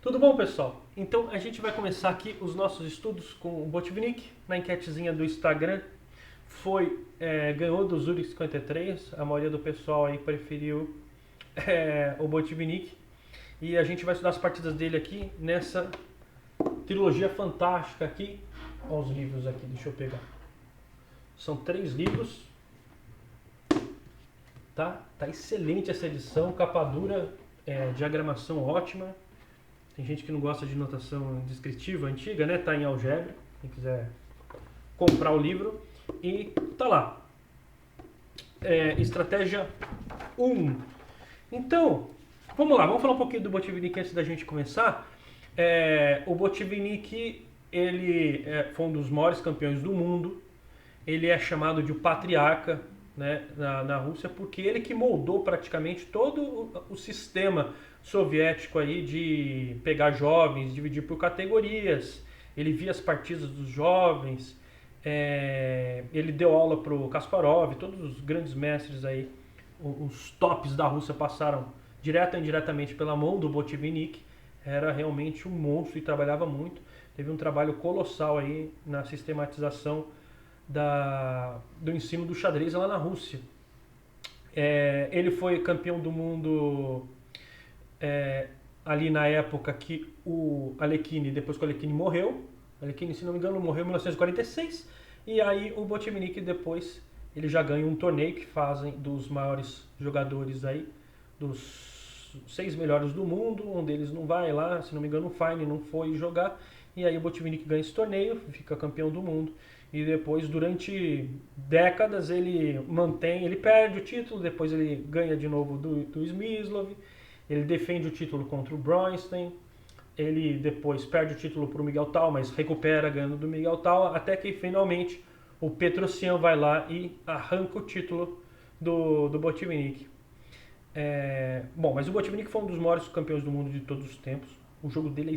Tudo bom, pessoal? Então a gente vai começar aqui os nossos estudos com o Botvinnik. Na enquetezinha do Instagram ganhou do Zurich 53. A maioria do pessoal aí preferiu o Botvinnik. E a gente vai estudar as partidas dele aqui nessa trilogia fantástica aqui. Olha os livros aqui, deixa eu pegar. São 3 livros. Tá excelente essa edição, capa dura, diagramação ótima. Tem gente que não gosta de notação descritiva antiga, né? Tá em algébra, quem quiser comprar o livro. E tá lá. Estratégia 1. Então, vamos lá, vamos falar um pouquinho do Botvinnik antes da gente começar. O Botvinnik, ele foi um dos maiores campeões do mundo. Ele é chamado de o patriarca, né, na Rússia, porque ele que moldou praticamente todo o sistema soviético aí de pegar jovens, dividir por categorias. Ele via as partidas dos jovens, ele deu aula para o Kasparov, todos os grandes mestres aí, os tops da Rússia passaram direta ou indiretamente pela mão do Botvinnik. Era realmente um monstro e trabalhava muito. Teve um trabalho colossal aí na sistematização do ensino do xadrez lá na Rússia. Ele foi campeão do mundo ali na época que o Alekhine, depois que o Alekhine morreu. O Alekhine, se não me engano, morreu em 1946. E aí o Botvinnik depois ele já ganha um torneio que fazem dos maiores jogadores aí, dos 6 melhores do mundo. Um deles não vai lá, se não me engano o Fine não foi jogar. E aí o Botvinnik ganha esse torneio, fica campeão do mundo. E depois, durante décadas, ele perde o título, depois ele ganha de novo do Smyslov, ele defende o título contra o Bronstein, ele depois perde o título para o Miguel Tal, mas recupera ganhando do Miguel Tal, até que finalmente o Petrosyan vai lá e arranca o título do Botvinnik. Bom, mas o Botvinnik foi um dos maiores campeões do mundo de todos os tempos. O jogo dele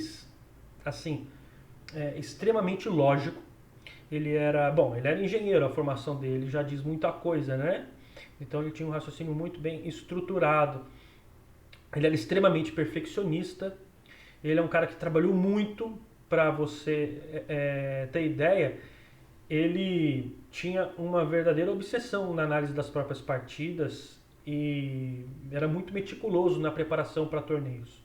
é extremamente lógico. Ele era engenheiro, a formação dele já diz muita coisa, né? Então ele tinha um raciocínio muito bem estruturado. Ele era extremamente perfeccionista. Ele é um cara que trabalhou muito. Para você ter ideia, ele tinha uma verdadeira obsessão na análise das próprias partidas e era muito meticuloso na preparação para torneios.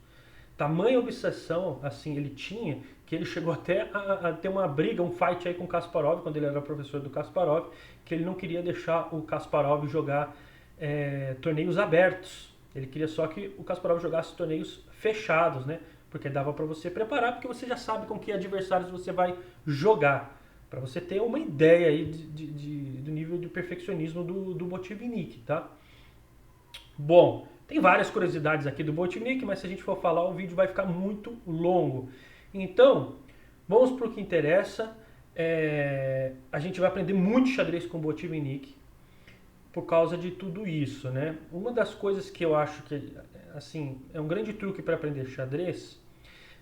Tamanha obsessão assim ele tinha, que ele chegou até a ter uma briga, um fight aí com o Kasparov, quando ele era professor do Kasparov, que ele não queria deixar o Kasparov jogar torneios abertos. Ele queria só que o Kasparov jogasse torneios fechados, né? Porque dava para você preparar, porque você já sabe com que adversários você vai jogar. Para você ter uma ideia aí do nível de perfeccionismo do Botvinnik, tá? Bom, tem várias curiosidades aqui do Botvinnik, mas se a gente for falar, o vídeo vai ficar muito longo. Então, vamos para o que interessa. A gente vai aprender muito xadrez com o Botvinnik por causa de tudo isso, né? Uma das coisas que eu acho que assim, é um grande truque para aprender xadrez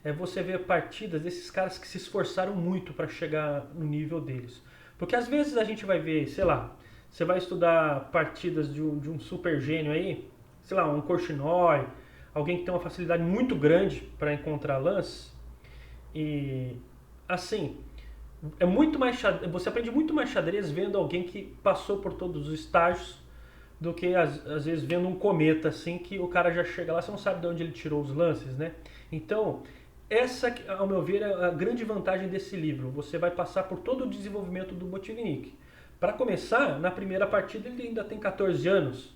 é você ver partidas desses caras que se esforçaram muito para chegar no nível deles. Porque às vezes a gente vai ver, sei lá, você vai estudar partidas de um super gênio aí, sei lá, um Korchnoi, alguém que tem uma facilidade muito grande para encontrar lance. E assim, você aprende muito mais xadrez vendo alguém que passou por todos os estágios do que às vezes vendo um cometa assim, que o cara já chega lá, você não sabe de onde ele tirou os lances, né? Então, essa, ao meu ver, é a grande vantagem desse livro. Você vai passar por todo o desenvolvimento do Botvinnik. Para começar, na primeira partida ele ainda tem 14 anos.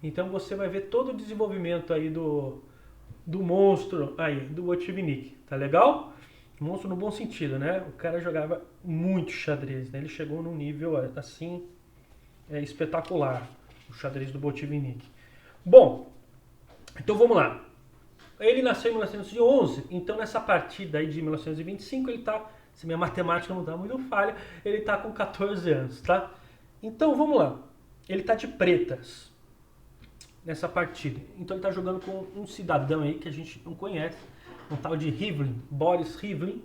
Então você vai ver todo o desenvolvimento aí do monstro aí, do Botvinnik. Tá legal? Monstro no bom sentido, né? O cara jogava muito xadrez, né? Ele chegou num nível assim espetacular, o xadrez do Botvinnik. Bom, então vamos lá. Ele nasceu em 1911, então nessa partida aí de 1925 ele tá, se minha matemática não dá muito falha, ele tá com 14 anos, tá? Então vamos lá. Ele tá de pretas nessa partida. Então ele tá jogando com um cidadão aí que a gente não conhece, um tal de Rivlin, Boris Rivlin,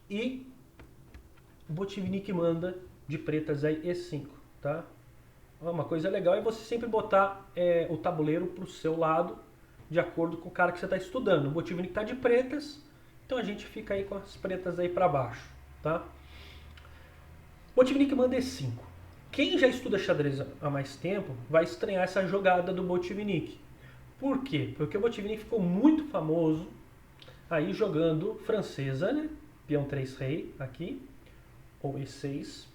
e o Botvinnik manda de pretas aí E5, tá? Uma coisa legal é você sempre botar o tabuleiro pro seu lado, de acordo com o cara que você está estudando. O Botvinnik está de pretas, Então a gente fica aí com as pretas aí para baixo, tá? Botvinnik manda E5. Quem já estuda xadrez há mais tempo vai estranhar essa jogada do Botvinnik. Por quê? Porque o Botvinnik ficou muito famoso aí jogando francesa, né? Peão 3 rei aqui, ou E6.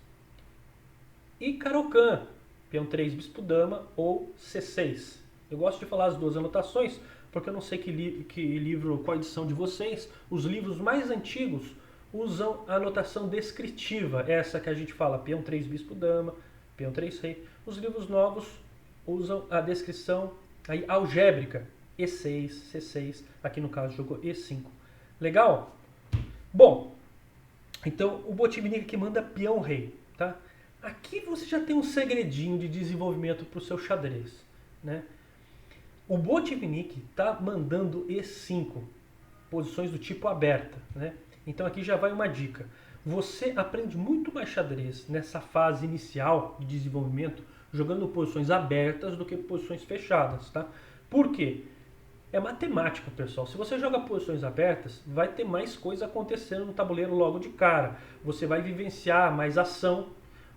E Caro-Kann, peão 3 bispo dama ou C6. Eu gosto de falar as duas anotações porque eu não sei que livro, qual edição de vocês. Os livros mais antigos usam a anotação descritiva, essa que a gente fala, peão 3 bispo dama, peão 3 rei. Os livros novos usam a descrição aí, algébrica, E6, C6, aqui no caso jogou E5. Legal? Bom, então o Botvinnik que manda peão rei, tá? Aqui você já tem um segredinho de desenvolvimento para o seu xadrez, né? O Botvinnik está mandando E5, posições do tipo aberta, né? Então aqui já vai uma dica. Você aprende muito mais xadrez nessa fase inicial de desenvolvimento jogando posições abertas do que posições fechadas, tá? Por quê? É matemático, pessoal. Se você joga posições abertas, vai ter mais coisa acontecendo no tabuleiro logo de cara. Você vai vivenciar mais ação,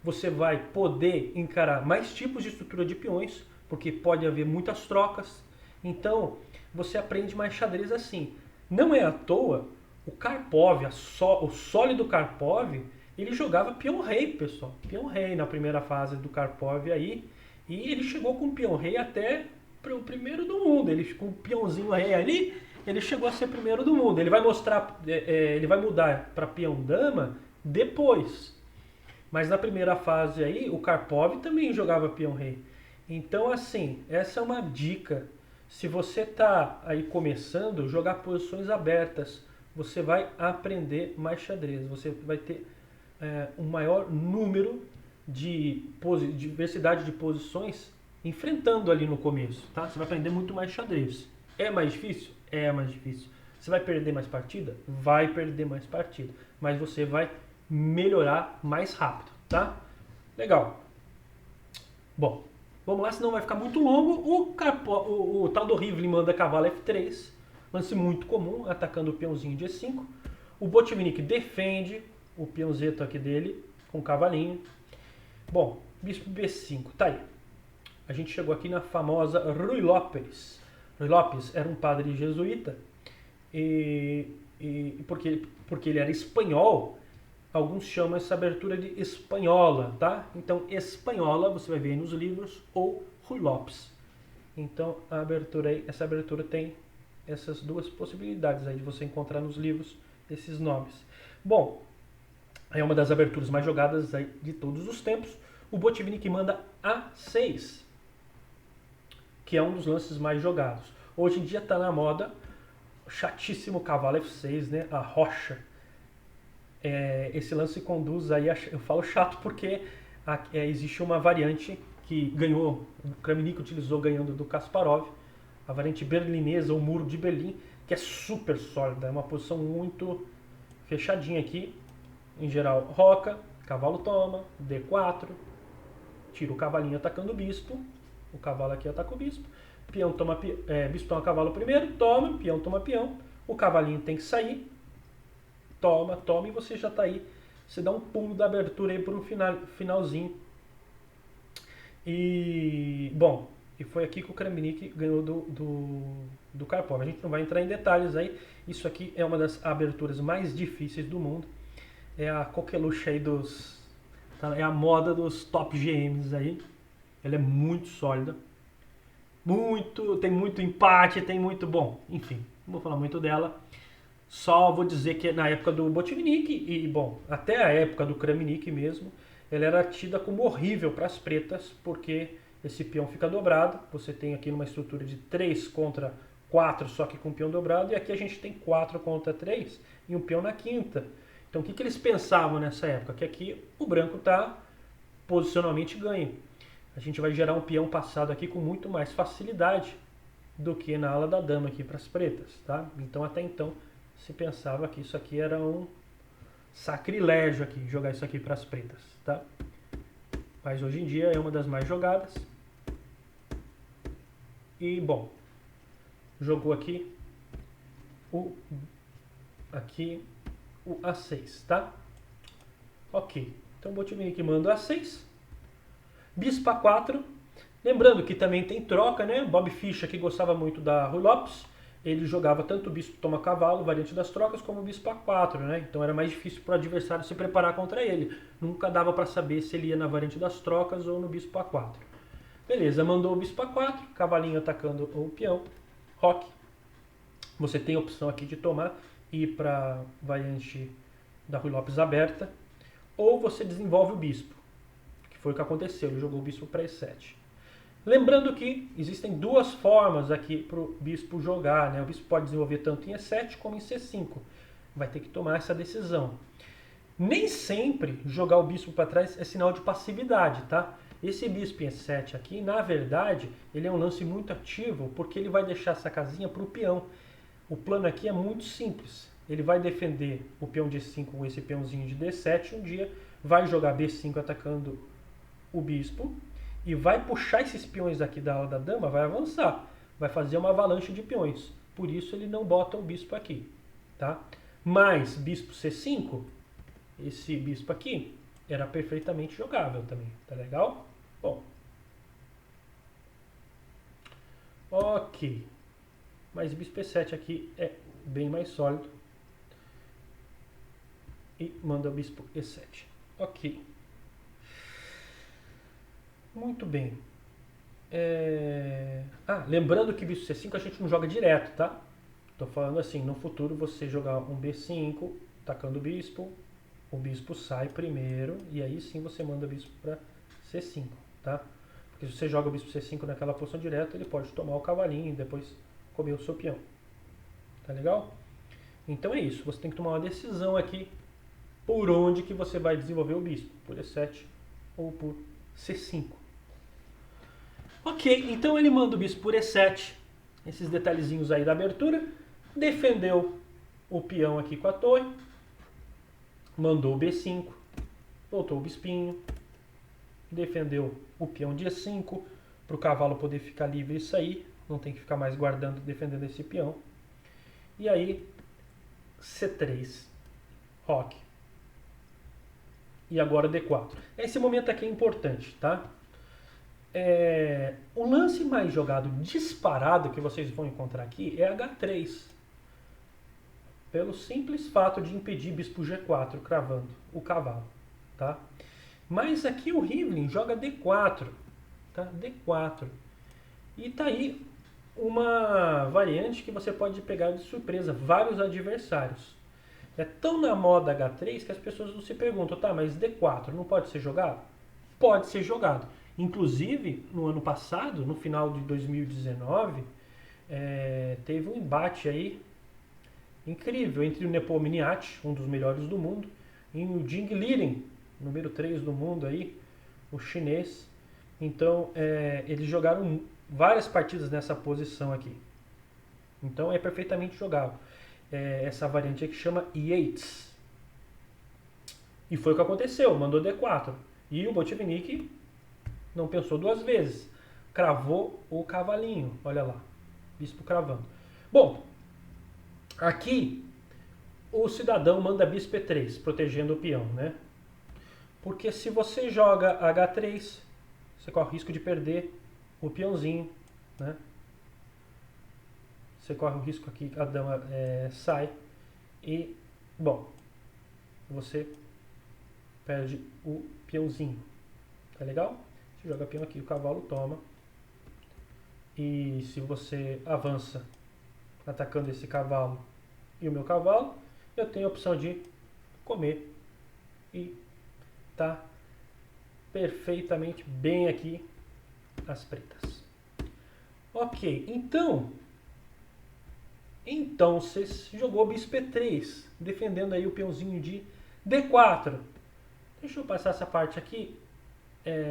você vai poder encarar mais tipos de estrutura de peões, porque pode haver muitas trocas. Então, você aprende mais xadrez assim. Não é à toa, o Karpov, o sólido Karpov, ele jogava peão rei, pessoal. Peão rei na primeira fase do Karpov aí. E ele chegou com peão rei até o primeiro do mundo. Ele com o peãozinho rei ali, ele chegou a ser primeiro do mundo. Ele vai mostrar, ele vai mudar para peão dama depois. Mas na primeira fase aí, o Karpov também jogava peão rei. Então, assim, essa é uma dica. Se você está aí começando, jogar posições abertas, você vai aprender mais xadrez. Você vai ter um maior número de diversidade de posições enfrentando ali no começo, tá? Você vai aprender muito mais xadrez. É mais difícil? É mais difícil. Você vai perder mais partida? Vai perder mais partida. Mas você vai melhorar mais rápido, tá? Legal. Bom, vamos lá, senão vai ficar muito longo. O tal do Rivlin manda cavalo F3, lance muito comum, atacando o peãozinho de E5. O Botvinnik defende o peãozeto aqui dele com o cavalinho. Bom, bispo B5, tá aí. A gente chegou aqui na famosa Ruy Lopes. Ruy Lopes era um padre jesuíta e porque ele era espanhol, alguns chamam essa abertura de espanhola, tá? Então, espanhola, você vai ver aí nos livros, ou Ruy Lopes. Então, essa abertura tem essas duas possibilidades aí de você encontrar nos livros esses nomes. Bom, é uma das aberturas mais jogadas aí de todos os tempos. O Botvinnik manda A6, que é um dos lances mais jogados. Hoje em dia está na moda, chatíssimo cavalo F6, né? A rocha. Esse lance conduz aí, eu falo chato porque existe uma variante que ganhou, o Kramnik utilizou ganhando do Kasparov, a variante berlinesa, o muro de Berlim, que é super sólida, é uma posição muito fechadinha aqui. Em geral, roca, cavalo toma, D4, tira o cavalinho atacando o bispo, o cavalo aqui ataca o bispo, peão toma, bispo toma cavalo primeiro, toma, peão toma peão, o cavalinho tem que sair, toma, e você já está aí, você dá um pulo da abertura aí para um finalzinho. E, bom, e foi aqui que o Kramnik ganhou do Karpov. A gente não vai entrar em detalhes aí, isso aqui é uma das aberturas mais difíceis do mundo, é a coqueluche aí é a moda dos top GMs aí, ela é muito sólida, tem muito empate, tem muito, bom, enfim, não vou falar muito dela. Só vou dizer que na época do Botvinnik e, bom, até a época do Kramnik mesmo, ela era tida como horrível para as pretas, porque esse peão fica dobrado. Você tem aqui uma estrutura de 3 contra 4, só que com peão dobrado, e aqui a gente tem 4 contra 3 e um peão na quinta. Então o que eles pensavam nessa época? Que aqui o branco está posicionalmente ganho. A gente vai gerar um peão passado aqui com muito mais facilidade do que na ala da dama aqui para as pretas, tá? Então até então se pensava que isso aqui era um sacrilégio aqui, jogar isso aqui para as pretas, tá? Mas hoje em dia é uma das mais jogadas. E, bom, jogou aqui o aqui o A6, tá? Ok. Então o Botvinnik manda o A6. Bispo A4. Lembrando que também tem troca, né? Bob Fischer, que gostava muito da Ruy Lopes, ele jogava tanto o bispo toma cavalo, variante das trocas, como o bispo A4, né? Então era mais difícil para o adversário se preparar contra ele. Nunca dava para saber se ele ia na variante das trocas ou no bispo A4. Beleza, mandou o bispo A4, cavalinho atacando o peão, roque. Você tem a opção aqui de tomar e ir para variante da Ruy Lopes aberta, ou você desenvolve o bispo, que foi o que aconteceu, ele jogou o bispo para E7. Lembrando que existem duas formas aqui para o bispo jogar, né? O bispo pode desenvolver tanto em E7 como em C5. Vai ter que tomar essa decisão. Nem sempre jogar o bispo para trás é sinal de passividade, tá? Esse bispo em E7 aqui, na verdade, ele é um lance muito ativo, porque ele vai deixar essa casinha para o peão. O plano aqui é muito simples. Ele vai defender o peão de E5 com esse peãozinho de D7 um dia, vai jogar B5 atacando o bispo, e vai puxar esses peões aqui da ala da dama, vai avançar, vai fazer uma avalanche de peões. Por isso ele não bota o bispo aqui, tá? Mas bispo C5, esse bispo aqui era perfeitamente jogável também, tá legal? Bom, ok, mas bispo E7 aqui é bem mais sólido e manda o bispo E7, ok. Muito bem. Lembrando que bispo C5 a gente não joga direto, tá? Tô falando assim, no futuro você jogar um B5, atacando o bispo sai primeiro, e aí sim você manda o bispo para C5, tá? Porque se você joga o bispo C5 naquela posição direta, ele pode tomar o cavalinho e depois comer o seu peão. Tá legal? Então é isso, você tem que tomar uma decisão aqui por onde que você vai desenvolver o bispo, por E7 ou por C5. Ok, então ele manda o bispo por E7, esses detalhezinhos aí da abertura, defendeu o peão aqui com a torre, mandou o B5, voltou o bispinho, defendeu o peão de E5, para o cavalo poder ficar livre e sair, não tem que ficar mais guardando, defendendo esse peão. E aí, C3, roque. E agora D4. Esse momento aqui é importante, tá? O lance mais jogado disparado que vocês vão encontrar aqui é H3. Pelo simples fato de impedir bispo G4 cravando o cavalo, tá? Mas aqui o Rivlin joga D4, tá? D4. E tá aí uma variante que você pode pegar de surpresa vários adversários. É tão na moda H3 que as pessoas não se perguntam, tá, mas D4 não pode ser jogado? Pode ser jogado. Inclusive, no ano passado, no final de 2019, teve um embate aí incrível entre o Nepomniachtchi, um dos melhores do mundo, e o Jing Liren, número 3 do mundo aí, o chinês. Então, eles jogaram várias partidas nessa posição aqui. Então, é perfeitamente jogável. Essa variante aqui chama Yates. E foi o que aconteceu, mandou D4. E o Botvinnik não pensou duas vezes. Cravou o cavalinho, olha lá, bispo cravando. Bom, aqui o cidadão manda bispo E3, protegendo o peão, né? Porque se você joga H3, você corre o risco de perder o peãozinho, né? Você corre o risco aqui, a dama sai e, bom, você perde o peãozinho. Tá legal? Você joga peão aqui, o cavalo toma. E se você avança atacando esse cavalo e o meu cavalo, eu tenho a opção de comer. E tá perfeitamente bem aqui as pretas. Ok, então você jogou bispo E3, defendendo aí o peãozinho de D4. Deixa eu passar essa parte aqui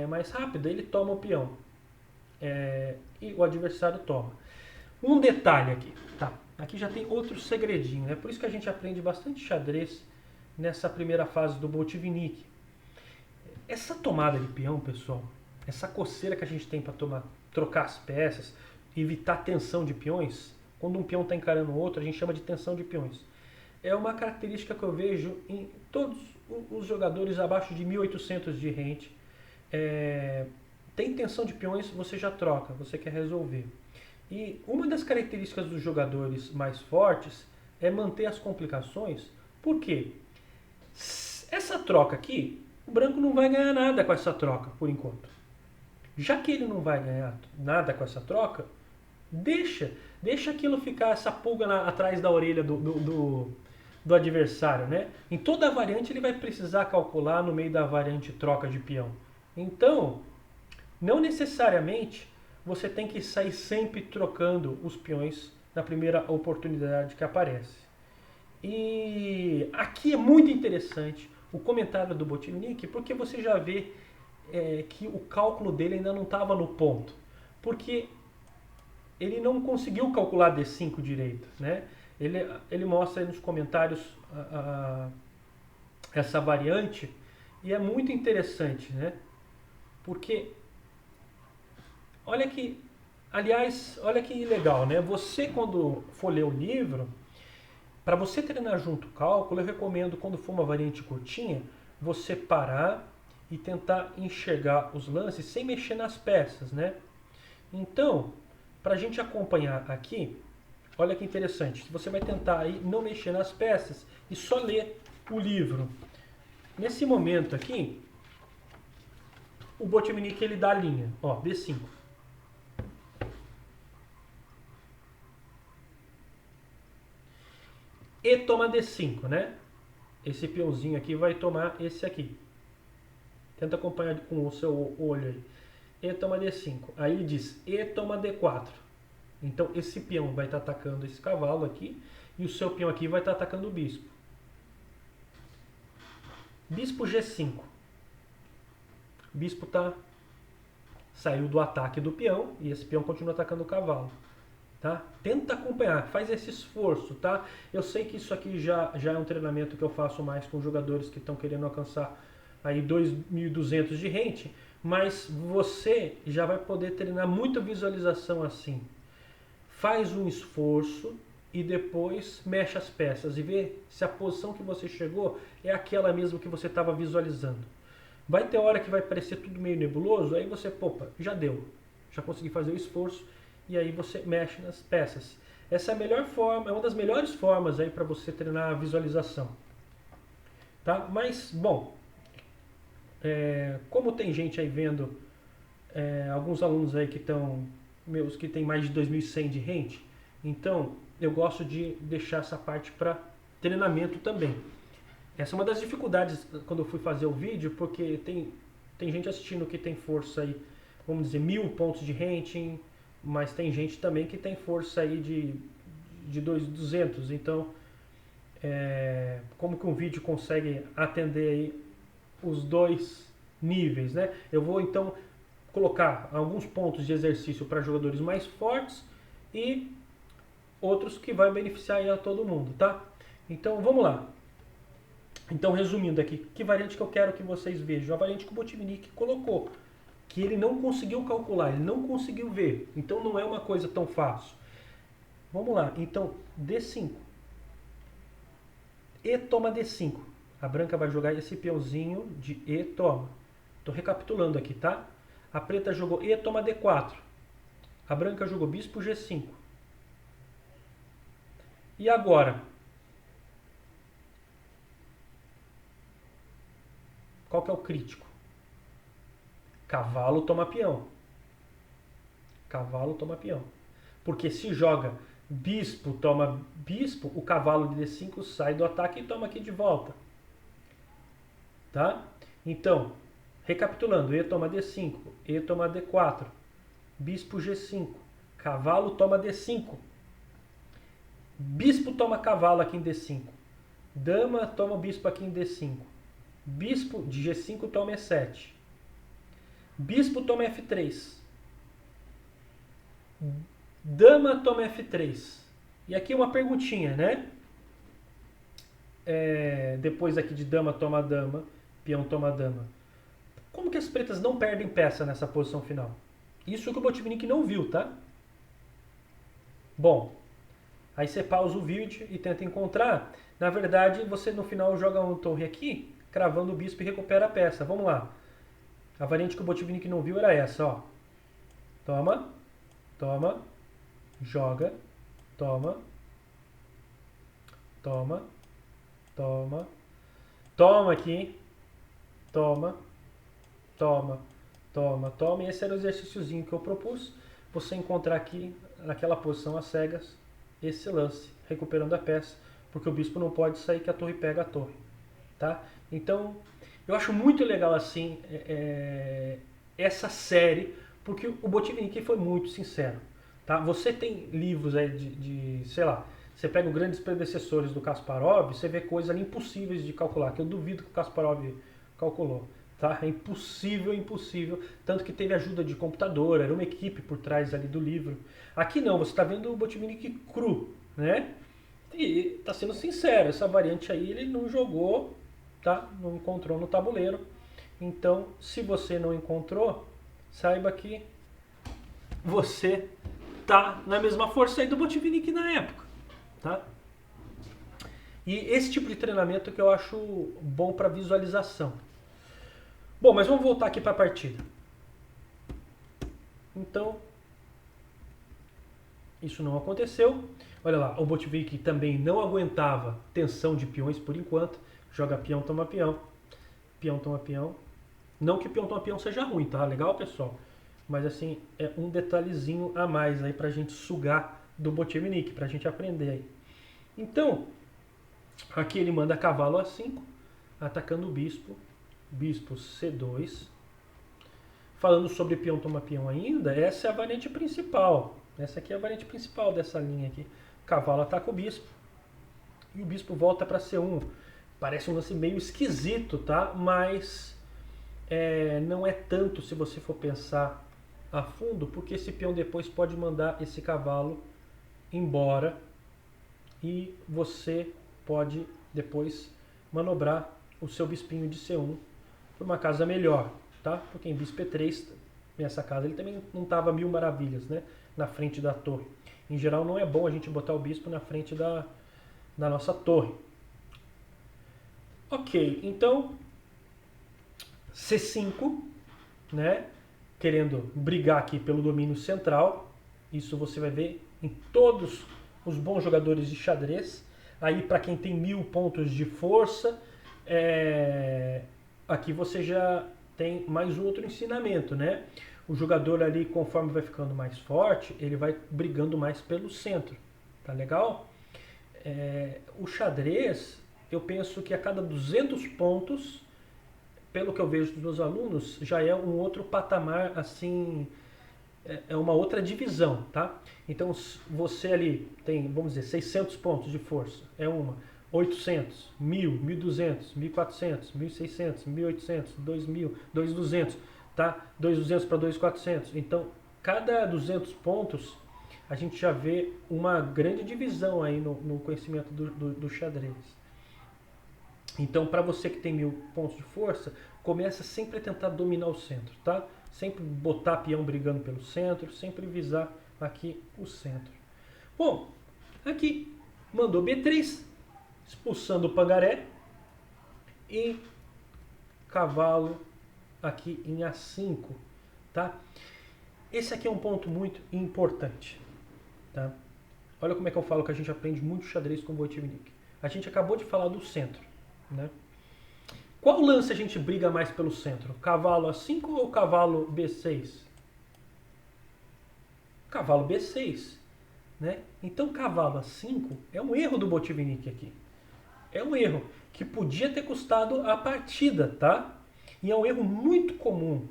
mais rápida. Ele toma o peão e o adversário toma. Um detalhe aqui, tá? Aqui já tem outro segredinho, é por isso que a gente aprende bastante xadrez nessa primeira fase do Botvinnik. Essa tomada de peão, pessoal, essa coceira que a gente tem para trocar as peças, evitar tensão de peões, quando um peão está encarando o outro, a gente chama de tensão de peões. é uma característica que eu vejo em todos os jogadores abaixo de 1800 de rente. Tem tensão de peões, você já troca, você quer resolver. E uma das características dos jogadores mais fortes é manter as complicações. Por quê? Essa troca aqui, o branco não vai ganhar nada com essa troca, por enquanto. Já que ele não vai ganhar nada com essa troca, deixa aquilo ficar, essa pulga atrás da orelha do adversário, né? Em toda a variante ele vai precisar calcular no meio da variante troca de peão. Então, não necessariamente você tem que sair sempre trocando os peões na primeira oportunidade que aparece. E aqui é muito interessante o comentário do Botvinnik, porque você já vê que o cálculo dele ainda não estava no ponto. Porque ele não conseguiu calcular D5 direito, né? Ele mostra aí nos comentários essa variante e é muito interessante, né? Porque olha que, aliás, olha que legal, né? Você quando for ler o livro, para você treinar junto o cálculo, eu recomendo quando for uma variante curtinha, você parar e tentar enxergar os lances sem mexer nas peças, né? Então, para a gente acompanhar aqui, olha que interessante. Você vai tentar aí não mexer nas peças e só ler o livro. Nesse momento aqui, o Botvinnik ele dá a linha, ó, D5. E toma D5, né? Esse peãozinho aqui vai tomar esse aqui. Tenta acompanhar com o seu olho aí. E toma D5. Aí ele diz E toma D4. Então esse peão vai estar atacando esse cavalo aqui. E o seu peão aqui vai estar atacando o bispo. Bispo G5. Bispo saiu do ataque do peão. E esse peão continua atacando o cavalo. Tá? Tenta acompanhar, faz esse esforço, tá? Eu sei que isso aqui já é um treinamento que eu faço mais com jogadores que estão querendo alcançar aí 2.200 de rente, mas você já vai poder treinar muita visualização assim. Faz um esforço e depois mexe as peças e vê se a posição que você chegou é aquela mesmo que você estava visualizando. Vai ter hora que vai parecer tudo meio nebuloso, aí você, opa, já deu, já consegui fazer o esforço. E aí você mexe nas peças. Essa é a melhor forma, é uma das melhores formas aí para você treinar a visualização. Tá? Mas, bom, como tem gente aí vendo, alguns alunos aí que estão, meus que tem mais de 2.100 de rente, então eu gosto de deixar essa parte para treinamento também. Essa é uma das dificuldades quando eu fui fazer o vídeo, porque tem gente assistindo que tem força aí, vamos dizer, 1.000 pontos de rente, mas tem gente também que tem força aí de 200. Então, como que um vídeo consegue atender aí os dois níveis, né? Eu vou então colocar alguns pontos de exercício para jogadores mais fortes e outros que vai beneficiar aí a todo mundo, tá? Então, vamos lá. Então, resumindo aqui, que variante que eu quero que vocês vejam? A variante que o Botvinnik colocou, que ele não conseguiu calcular, ele não conseguiu ver. Então não é uma coisa tão fácil. Vamos lá, então D5. E toma D5. A branca vai jogar esse peãozinho de E toma. Estou recapitulando aqui, tá? A preta jogou E toma D4. A branca jogou bispo G5. E agora? Qual que é o crítico? Cavalo toma peão. Cavalo toma peão. Porque se joga bispo toma bispo, o cavalo de D5 sai do ataque e toma aqui de volta. Tá? Então, recapitulando. E toma D5. E toma D4. Bispo G5. Cavalo toma D5. Bispo toma cavalo aqui em D5. Dama toma bispo aqui em D5. Bispo de G5 toma E7. Bispo toma F3. Dama toma F3. E aqui uma perguntinha, né? Depois aqui de dama toma dama, peão toma dama. Como que as pretas não perdem peça nessa posição final? Isso que o Botvinnik não viu, tá? Bom, Aí você pausa o vídeo e tenta encontrar. Na verdade, você no final joga uma torre aqui, cravando o bispo e recupera a peça. Vamos lá. A variante que o Botvinnik não viu era essa, ó. Toma, toma, joga, toma, toma, toma, toma aqui, toma, toma, toma, toma. E esse era o exercíciozinho que eu propus. Você encontrar aqui, naquela posição às cegas, esse lance, recuperando a peça, porque o bispo não pode sair que a torre pega a torre, tá? Então, eu acho muito legal assim essa série, porque o Botvinnik foi muito sincero, tá? Você tem livros aí sei lá, você pega os grandes predecessores do Kasparov, você vê coisas ali impossíveis de calcular, que eu duvido que o Kasparov calculou. Tá? É impossível, impossível. Tanto que teve ajuda de computador, era uma equipe por trás ali do livro. Aqui não, você está vendo o Botvinnik cru, né? E está sendo sincero, essa variante aí ele não jogou, tá? Não encontrou no tabuleiro. Então, se você não encontrou, saiba que você tá na mesma força aí do Botvinnik na época, tá? E esse tipo de treinamento que eu acho bom para visualização. Bom, mas vamos voltar aqui para a partida. Então, isso não aconteceu. Olha lá, o Botvinnik também não aguentava tensão de peões por enquanto. Joga peão, toma peão. Peão, toma peão. Não que peão, toma peão seja ruim, tá? Legal, pessoal? Mas assim, é um detalhezinho a mais aí pra gente sugar do Botvinnik, pra gente aprender aí. Então, aqui ele manda cavalo A5, atacando o bispo. Bispo C2. Falando sobre peão toma peão ainda, essa é a variante principal. Essa aqui é a variante principal dessa linha aqui. O cavalo ataca o bispo. E o bispo volta para C1. Parece um lance meio esquisito, tá? Mas não é tanto se você for pensar a fundo, porque esse peão depois pode mandar esse cavalo embora. E você pode depois manobrar o seu bispinho de C1 para uma casa melhor, tá? Porque em bispo E3, nessa casa, ele também não estava mil maravilhas, né? Na frente da torre. Em geral, não é bom a gente botar o bispo na frente da nossa torre. Ok, então, C5, né? Querendo brigar aqui pelo domínio central. Isso você vai ver em todos os bons jogadores de xadrez. Aí, para quem tem 1000 pontos de força, aqui você já tem mais um outro ensinamento, né? O jogador ali, conforme vai ficando mais forte, ele vai brigando mais pelo centro. Tá legal? O xadrez, eu penso que a cada 200 pontos, pelo que eu vejo dos meus alunos, já é um outro patamar, assim, é uma outra divisão, tá? Então, você ali tem, vamos dizer, 600 pontos de força, é uma. 800, 1000, 1200, 1400, 1600, 1800, 2000, 2200, tá? 2200 para 2400. Então, cada 200 pontos, a gente já vê uma grande divisão aí no conhecimento do xadrez. Então, para você que tem 1000 pontos de força, começa sempre a tentar dominar o centro, tá? Sempre botar peão brigando pelo centro, sempre visar aqui o centro. Bom, aqui mandou B3, expulsando o pangaré, e cavalo aqui em A5, tá? Esse aqui é um ponto muito importante, tá? Olha como é que eu falo que a gente aprende muito xadrez com o Botvinnik. A gente acabou de falar do centro, né? Qual lance a gente briga mais pelo centro? Cavalo A5 ou cavalo B6? Cavalo B6, né? Então cavalo A5 é um erro do Botvinnik aqui. É um erro que podia ter custado a partida, tá? E é um erro muito comum,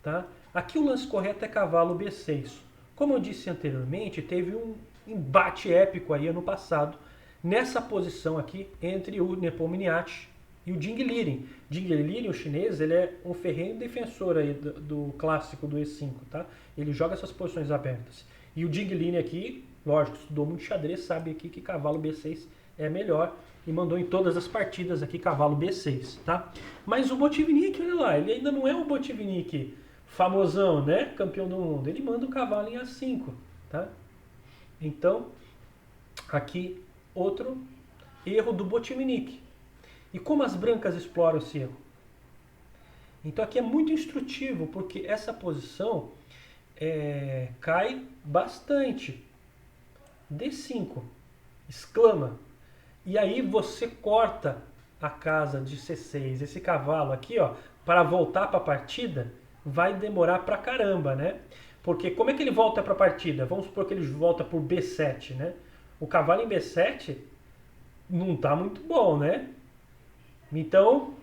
tá? Aqui o lance correto é cavalo B6. Como eu disse anteriormente, teve um embate épico aí ano passado, nessa posição aqui, entre o Nepomniachtchi e o Jing Liren. Jing Liren, o chinês, ele é um ferrenho defensor aí do clássico do E5, tá? Ele joga essas posições abertas. E o Jing Liren aqui, lógico, estudou muito xadrez, sabe aqui que cavalo B6 é melhor e mandou em todas as partidas aqui cavalo B6, tá? Mas o Botvinnik, olha lá, ele ainda não é o Botvinnik famosão, né? Campeão do mundo. Ele manda o cavalo em A5, tá? Então, aqui outro erro do Botvinnik. E como as brancas exploram esse erro? Então aqui é muito instrutivo, porque essa posição cai bastante. D5, exclama. E aí você corta a casa de C6. Esse cavalo aqui, ó, para voltar para a partida, vai demorar pra caramba, né? Porque como é que ele volta para a partida? Vamos supor que ele volta por B7, né? O cavalo em B7 não tá muito bom, né? Então,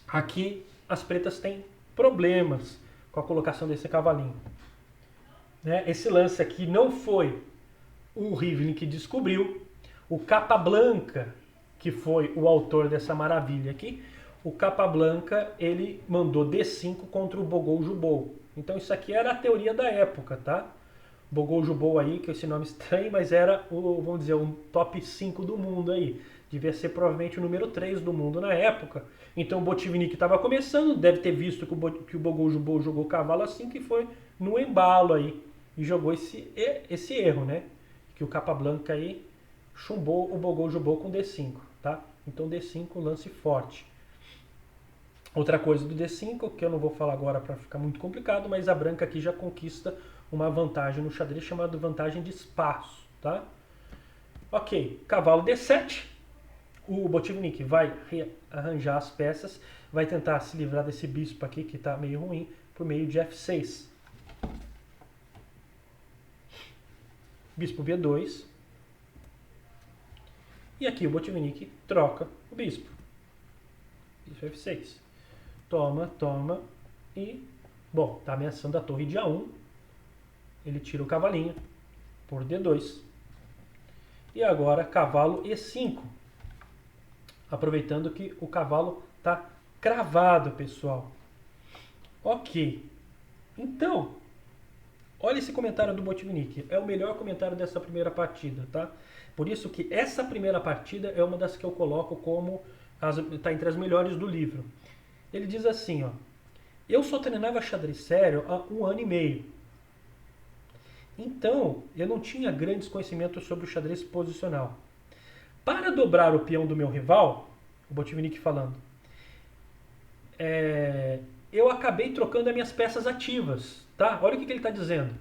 aqui as pretas têm problemas com a colocação desse cavalinho. Né? Esse lance aqui não foi o Rivlin que descobriu, o Capablanca, que foi o autor dessa maravilha aqui, o Capablanca, ele mandou D5 contra o Bogou-Jubou. Então isso aqui era a teoria da época, tá? Bogou-Jubou aí, que é esse nome estranho, mas era o, vamos dizer, um top 5 do mundo aí. Devia ser provavelmente o número 3 do mundo na época. Então o Botvinnik estava começando, deve ter visto que o Bogou-Jubou jogou cavalo assim, que foi no embalo aí. E jogou esse erro, né? Que o Capablanca aí chumbou o Bogou-Jubou com D5, tá? Então D5, lance forte. Outra coisa do D5, que eu não vou falar agora para ficar muito complicado, mas a branca aqui já conquista uma vantagem no xadrez chamada vantagem de espaço, tá? Ok, cavalo D7, o Botvinnik vai rearranjar as peças, vai tentar se livrar desse bispo aqui que está meio ruim, por meio de F6. Bispo B2. E aqui o Botvinnik troca o bispo. Bispo F6. Toma, toma e... Bom, está ameaçando a torre de A1. Ele tira o cavalinho por D2. E agora cavalo E5. Aproveitando que o cavalo está cravado, pessoal. Ok. Então, olha esse comentário do Botvinnik. É o melhor comentário dessa primeira partida, tá? Por isso que essa primeira partida é uma das que eu coloco como... Está entre as melhores do livro. Ele diz assim, ó. Eu só treinava xadrez sério há 1 ano e meio. Então, eu não tinha grandes conhecimentos sobre o xadrez posicional. Para dobrar o peão do meu rival, o Botvinnik falando, eu acabei trocando as minhas peças ativas, tá? Olha o que ele está dizendo.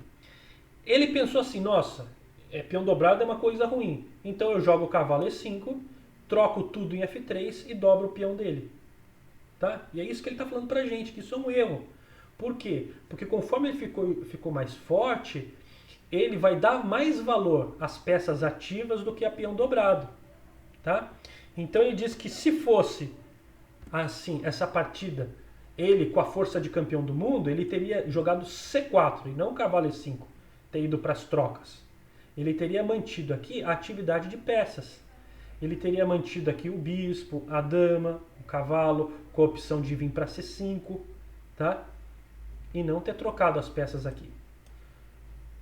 Ele pensou assim, nossa, peão dobrado é uma coisa ruim. Então eu jogo o cavalo E5, troco tudo em F3 e dobro o peão dele. Tá? E é isso que ele está falando pra gente, que isso é um erro. Por quê? Porque conforme ele ficou mais forte, ele vai dar mais valor às peças ativas do que a peão dobrado. Tá? Então ele diz que se fosse assim, essa partida, ele com a força de campeão do mundo, ele teria jogado C4 e não cavalo E5, ter ido para as trocas. Ele teria mantido aqui a atividade de peças. Ele teria mantido aqui o bispo, a dama, o cavalo, com a opção de vir para C5, tá? E não ter trocado as peças aqui.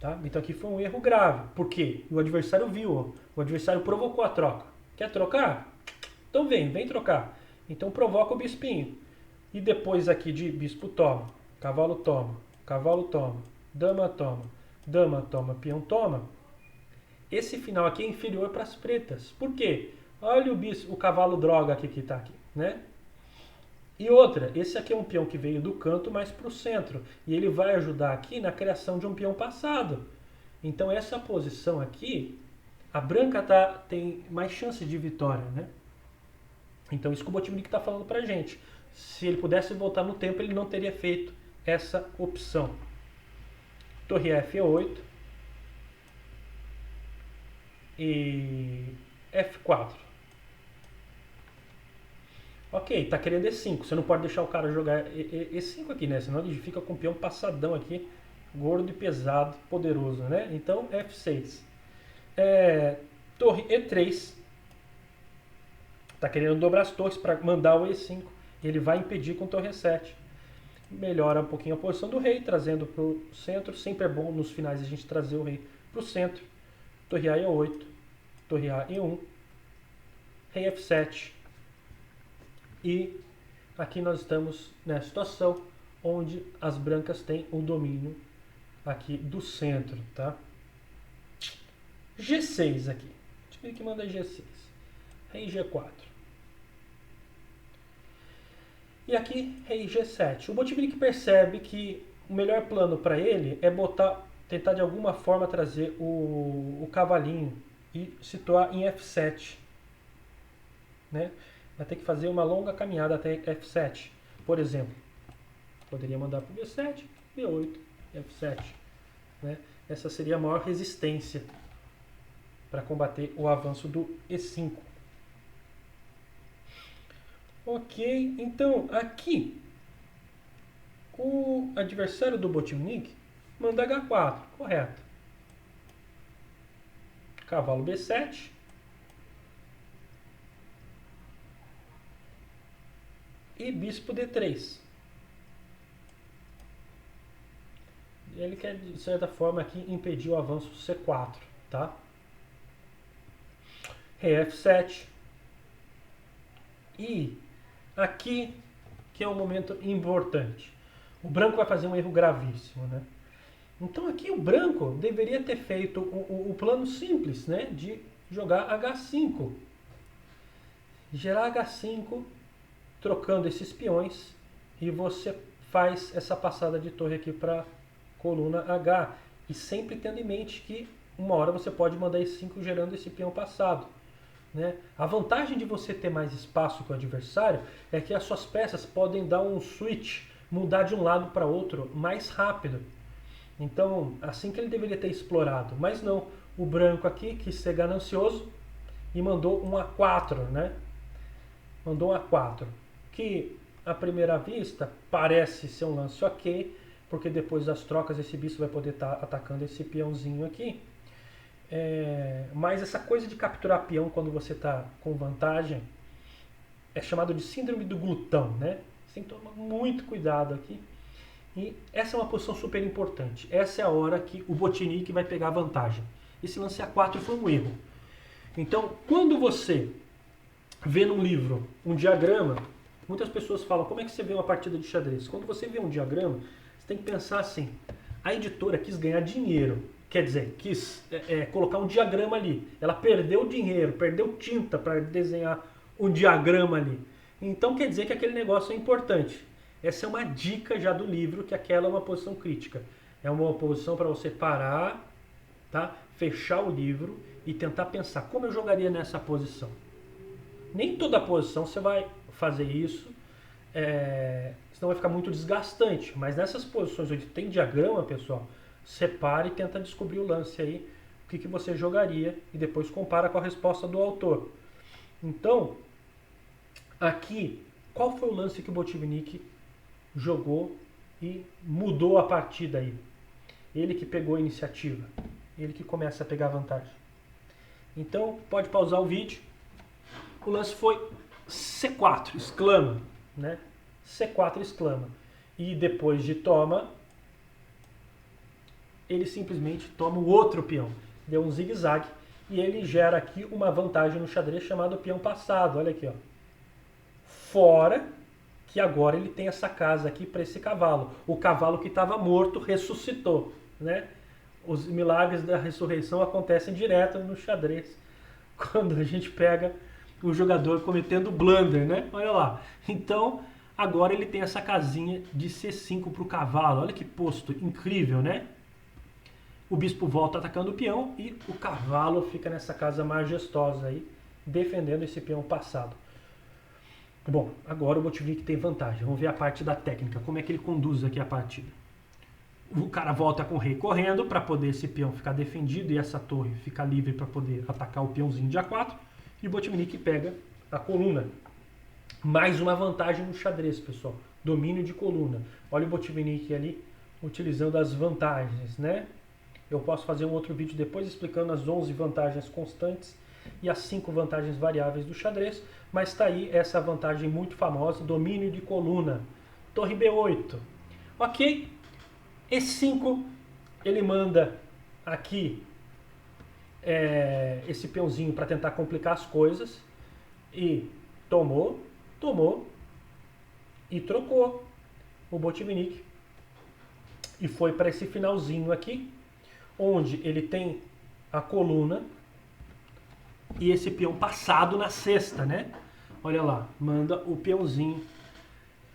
Tá? Então aqui foi um erro grave. Por quê? O adversário viu, o adversário provocou a troca. Quer trocar? Então vem trocar. Então provoca o bispinho. E depois aqui de bispo toma, cavalo toma, dama toma, peão toma. Esse final aqui é inferior para as pretas. Por quê? Olha o bispo, o cavalo droga aqui que está aqui, né? E outra, esse aqui é um peão que veio do canto mais para o centro. E ele vai ajudar aqui na criação de um peão passado. Então essa posição aqui, a branca tem mais chance de vitória, né? Então isso que o Botvinnik está falando pra gente. Se ele pudesse voltar no tempo, ele não teria feito essa opção. Torre F8 e F4. Ok, tá querendo E5. Você não pode deixar o cara jogar E5 aqui, né? Senão ele fica com o peão passadão aqui, gordo e pesado, poderoso, né? Então F6. Torre E3. Tá querendo dobrar as torres para mandar o E5. Ele vai impedir com torre E7. Melhora um pouquinho a posição do rei, trazendo para o centro. Sempre é bom nos finais a gente trazer o rei para o centro. Torre A E8. Torre A E1. Rei F7. E aqui nós estamos nessa situação onde as brancas têm o domínio aqui do centro, tá? G6 aqui. O Botvinnik manda G6. Rei G4. E aqui, rei G7. O Botvinnik percebe que o melhor plano para ele é tentar de alguma forma trazer o cavalinho e situar em F7. Né? Vai ter que fazer uma longa caminhada até F7. Por exemplo, poderia mandar para o B7, B8, F7. Né? Essa seria a maior resistência para combater o avanço do E5. Ok, então aqui o adversário do Botvinnik manda H4, correto. Cavalo B7. E bispo D3. Ele quer, de certa forma, aqui impedir o avanço C4, tá? Rei F7. E aqui que é um momento importante. O branco vai fazer um erro gravíssimo, né? Então aqui o branco deveria ter feito o plano simples, né? De jogar H5. Gerar H5, trocando esses peões, e você faz essa passada de torre aqui para coluna H. E sempre tendo em mente que uma hora você pode mandar E5 gerando esse peão passado. Né? A vantagem de você ter mais espaço que o adversário é que as suas peças podem dar um switch, mudar de um lado para outro mais rápido. Então, assim que ele deveria ter explorado. Mas não, o branco aqui quis ser ganancioso e mandou um A4, né? Mandou um A4, que à primeira vista parece ser um lance ok, porque depois das trocas esse bispo vai poder estar atacando esse peãozinho aqui. Mas essa coisa de capturar peão quando você está com vantagem é chamado de síndrome do glutão, né? Você tem que tomar muito cuidado aqui. E essa é uma posição super importante. Essa é a hora que o Botvinnik vai pegar vantagem. Esse lance A4 foi um erro. Então, quando você vê num livro um diagrama, muitas pessoas falam, como é que você vê uma partida de xadrez? Quando você vê um diagrama, você tem que pensar assim, a editora quis ganhar dinheiro. Quer dizer, quis colocar um diagrama ali. Ela perdeu dinheiro, perdeu tinta para desenhar um diagrama ali. Então quer dizer que aquele negócio é importante. Essa é uma dica já do livro, que aquela é uma posição crítica. É uma posição para você parar, tá? Fechar o livro e tentar pensar como eu jogaria nessa posição. Nem toda posição você vai fazer isso, senão vai ficar muito desgastante. Mas nessas posições onde tem diagrama, pessoal, separe e tenta descobrir o lance aí, o que você jogaria, e depois compara com a resposta do autor. Então, aqui, qual foi o lance que o Botvinnik jogou e mudou a partida aí? Ele que pegou a iniciativa, ele que começa a pegar vantagem. Então, pode pausar o vídeo. O lance foi C4, exclama, né? C4, exclama. E depois de toma, ele simplesmente toma o outro peão. Deu um zigue-zague e ele gera aqui uma vantagem no xadrez chamado peão passado. Olha aqui, ó. Fora que agora ele tem essa casa aqui para esse cavalo. O cavalo que estava morto ressuscitou, né? Os milagres da ressurreição acontecem direto no xadrez, quando a gente pega o jogador cometendo blunder, né? Olha lá. Então, agora ele tem essa casinha de C5 para o cavalo. Olha que posto incrível, né? O bispo volta atacando o peão e o cavalo fica nessa casa majestosa aí, defendendo esse peão passado. Bom, agora o Botvinnik tem vantagem. Vamos ver a parte da técnica, como é que ele conduz aqui a partida. O cara volta com o rei correndo para poder esse peão ficar defendido e essa torre ficar livre para poder atacar o peãozinho de A4. E o Botvinnik pega a coluna. Mais uma vantagem no xadrez, pessoal. Domínio de coluna. Olha o Botvinnik ali utilizando as vantagens, né? Eu posso fazer um outro vídeo depois explicando as 11 vantagens constantes e as 5 vantagens variáveis do xadrez, mas está aí essa vantagem muito famosa, domínio de coluna. Torre B8. Ok? E5, ele manda aqui esse peãozinho para tentar complicar as coisas e tomou e trocou o Botvinnik e foi para esse finalzinho aqui, onde ele tem a coluna e esse peão passado na cesta, né? Olha lá, manda o peãozinho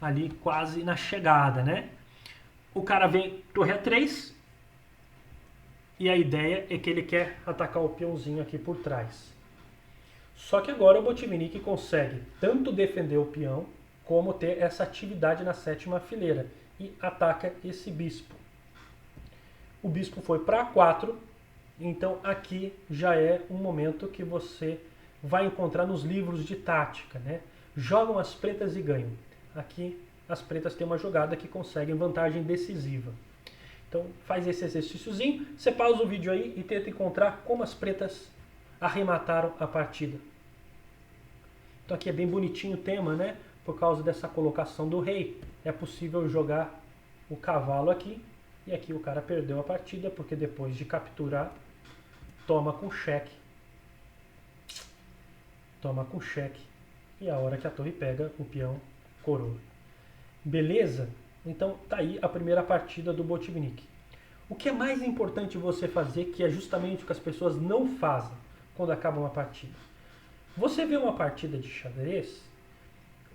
ali quase na chegada, né? O cara vem torre A3 e a ideia é que ele quer atacar o peãozinho aqui por trás. Só que agora o Botvinnik consegue tanto defender o peão como ter essa atividade na sétima fileira e ataca esse bispo. O bispo foi para A4, então aqui já é um momento que você vai encontrar nos livros de tática, né? Jogam as pretas e ganham. Aqui as pretas têm uma jogada que conseguem vantagem decisiva. Então faz esse exercíciozinho, você pausa o vídeo aí e tenta encontrar como as pretas arremataram a partida. Então aqui é bem bonitinho o tema, né? Por causa dessa colocação do rei, é possível jogar o cavalo aqui. E aqui o cara perdeu a partida, porque depois de capturar, toma com cheque. Toma com cheque. E a hora que a torre pega, o peão coroa. Beleza? Então tá aí a primeira partida do Botvinnik. O que é mais importante você fazer, que é justamente o que as pessoas não fazem quando acaba uma partida. Você vê uma partida de xadrez,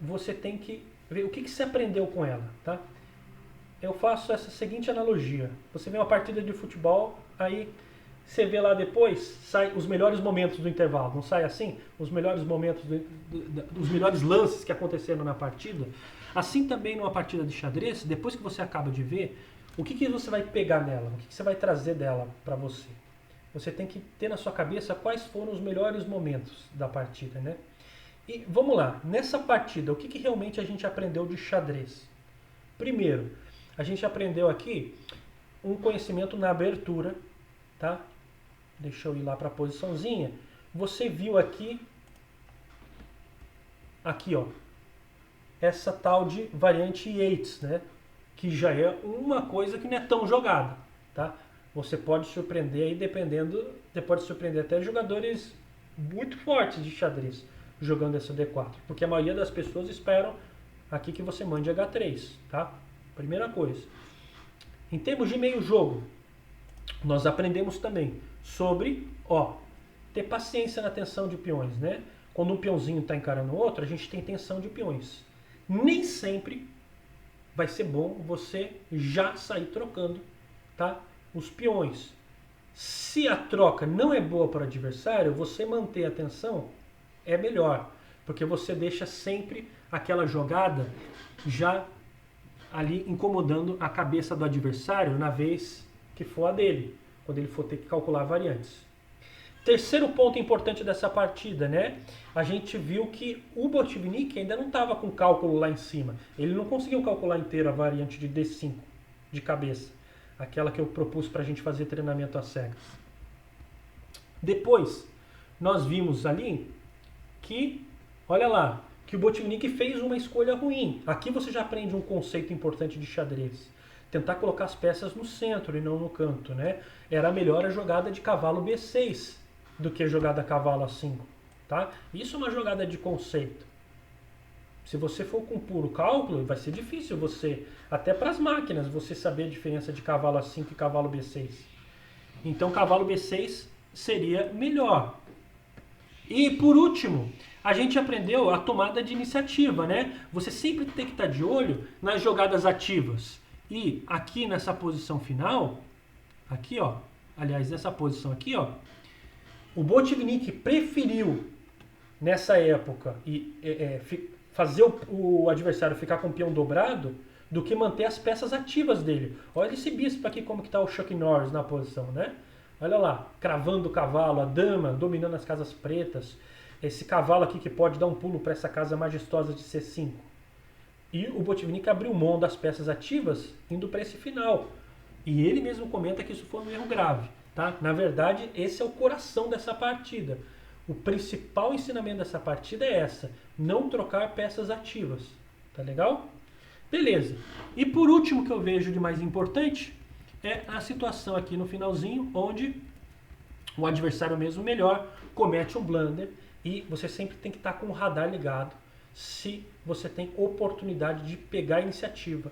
você tem que ver o que você aprendeu com ela, tá? Eu faço essa seguinte analogia. Você vê uma partida de futebol, aí você vê lá depois, sai os melhores momentos do intervalo, não sai assim? Os melhores momentos, os melhores lances que aconteceram na partida. Assim também numa partida de xadrez, depois que você acaba de ver, o que você vai pegar nela? O que você vai trazer dela para você? Você tem que ter na sua cabeça quais foram os melhores momentos da partida, né? E vamos lá, nessa partida, o que realmente a gente aprendeu de xadrez? Primeiro, a gente aprendeu aqui um conhecimento na abertura, tá? Deixa eu ir lá para a posiçãozinha. Você viu aqui, ó, essa tal de variante Yates, né? Que já é uma coisa que não é tão jogada, tá? Você pode surpreender aí dependendo, você pode surpreender até jogadores muito fortes de xadrez jogando essa D4, porque a maioria das pessoas esperam aqui que você mande H3, tá? Primeira coisa. Em termos de meio jogo, nós aprendemos também sobre, ó, ter paciência na tensão de peões, né? Quando um peãozinho está encarando o outro, a gente tem tensão de peões. Nem sempre vai ser bom você já sair trocando, tá? Os peões. Se a troca não é boa para o adversário, você manter a tensão é melhor, porque você deixa sempre aquela jogada já ali incomodando a cabeça do adversário na vez que for a dele, quando ele for ter que calcular variantes. Terceiro ponto importante dessa partida, né? A gente viu que o Botvinnik ainda não estava com cálculo lá em cima. Ele não conseguiu calcular inteira a variante de D5 de cabeça, aquela que eu propus para a gente fazer treinamento às cegas. Depois, nós vimos ali que, olha lá, que o Botvinnik fez uma escolha ruim. Aqui você já aprende um conceito importante de xadrez. Tentar colocar as peças no centro e não no canto, né? Era melhor a jogada de cavalo B6 do que a jogada cavalo A5, tá? Isso é uma jogada de conceito. Se você for com puro cálculo, vai ser difícil você, até para as máquinas, você saber a diferença de cavalo A5 e cavalo B6. Então, cavalo B6 seria melhor. E, por último, a gente aprendeu a tomada de iniciativa, né? Você sempre tem que estar de olho nas jogadas ativas. E aqui nessa posição final, aqui, ó, aliás, nessa posição aqui, ó, o Botvinnik preferiu, nessa época, fazer o adversário ficar com o peão dobrado do que manter as peças ativas dele. Olha esse bispo aqui como que está o Chuck Norris na posição, né? Olha lá, cravando o cavalo, a dama dominando as casas pretas. Esse cavalo aqui que pode dar um pulo para essa casa majestosa de C5. E o Botvinnik abriu mão das peças ativas indo para esse final. E ele mesmo comenta que isso foi um erro grave. Tá? Na verdade, esse é o coração dessa partida. O principal ensinamento dessa partida é essa: não trocar peças ativas. Tá legal? Beleza. E por último que eu vejo de mais importante é a situação aqui no finalzinho, onde o adversário mesmo melhor comete um blunder e você sempre tem que estar com o radar ligado se você tem oportunidade de pegar a iniciativa.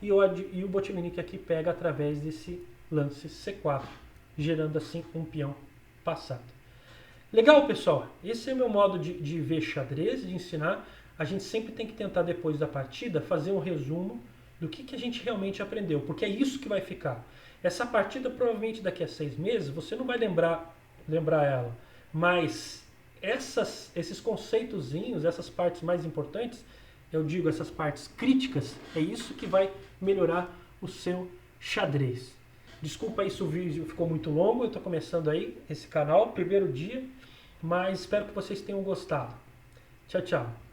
E o Botvinnik aqui pega através desse lance C4, gerando assim um peão passado. Legal, pessoal? Esse é o meu modo de ver xadrez, de ensinar. A gente sempre tem que tentar, depois da partida, fazer um resumo do que a gente realmente aprendeu, porque é isso que vai ficar. Essa partida, provavelmente daqui a 6 meses, você não vai lembrar ela, mas esses conceitozinhos, essas partes mais importantes, eu digo essas partes críticas, é isso que vai melhorar o seu xadrez. Desculpa aí se o vídeo ficou muito longo, eu estou começando aí esse canal, primeiro dia, mas espero que vocês tenham gostado. Tchau, tchau.